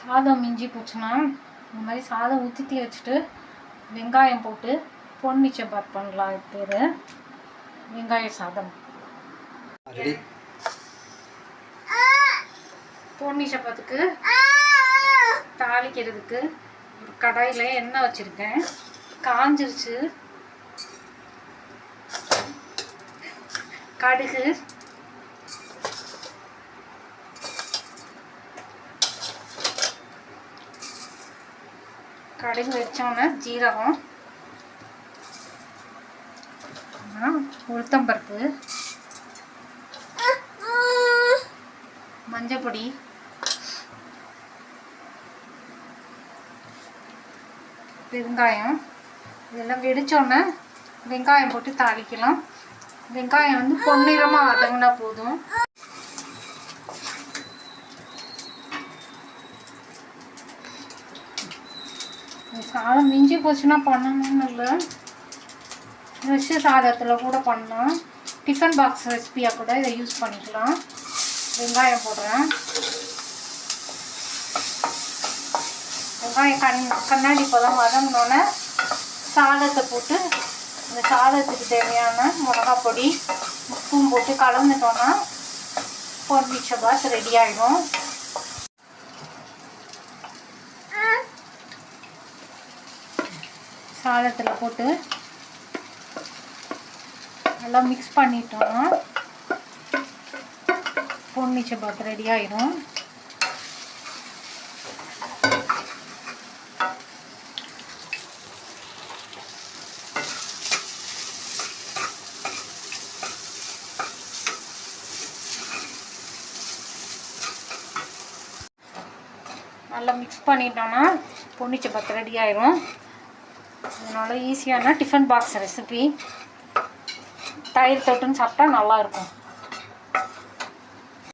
சாதம் மிஞ்சி போச்சுன்னா இந்த மாதிரி சாதம் ஊற்றி வச்சுட்டு வெங்காயம் போட்டு பொன்னி சப்பாத் பண்ணலாம். இது பேர் வெங்காய சாதம். பொன்னி சப்பாத்துக்கு தாளிக்கிறதுக்கு ஒரு கடாயில் எண்ணெய் வச்சுருக்கேன். காஞ்சிருச்சு. கடுகு, கடுகு வச்சோன்னே ஜீரகம், உளுத்தம்பருப்பு, மஞ்சப்பொடி, பெருங்காயம். இதெல்லாம் வெடிச்சோன்னே வெங்காயம் போட்டு தாளிக்கலாம். வெங்காயம் வந்து பொன்னிறமாக வதங்கினா போதும். சாதம் மிஞ்சி போச்சுன்னா பண்ணணும்னு இல்லை, ஃப்ரெஷ் சாதத்தில் கூட பண்ணலாம். டிஃபன் பாக்ஸ் ரெசிபியாக கூட இதை யூஸ் பண்ணிக்கலாம். வெங்காயம் போடுறேன். வெங்காயம் கண்ணாடி பதம் வதங்கினோன்னே சாதத்தை போட்டு இந்த சாதத்துக்கு தேவையான மிளகாய் பொடி உப்பும் போட்டு கலந்துட்டோன்னா பொன்னி சப்பாத் ரெடி ஆகிடும். சாதத்தில் போட்டு நல்லா மிக்ஸ் பண்ணிட்டோன்னா பொன்னி சப்பாத் ரெடி ஆகிடும். நல்லா மிக்ஸ் பண்ணிட்டோன்னா பொன்னி சப்பாத் ரெடி ஆயிடும். அதனால் ஈஸியான டிஃபன் பாக்ஸ் ரெசிபி. தயிர் தொட்டுன்னு சாப்பிட்டா நல்லாயிருக்கும்.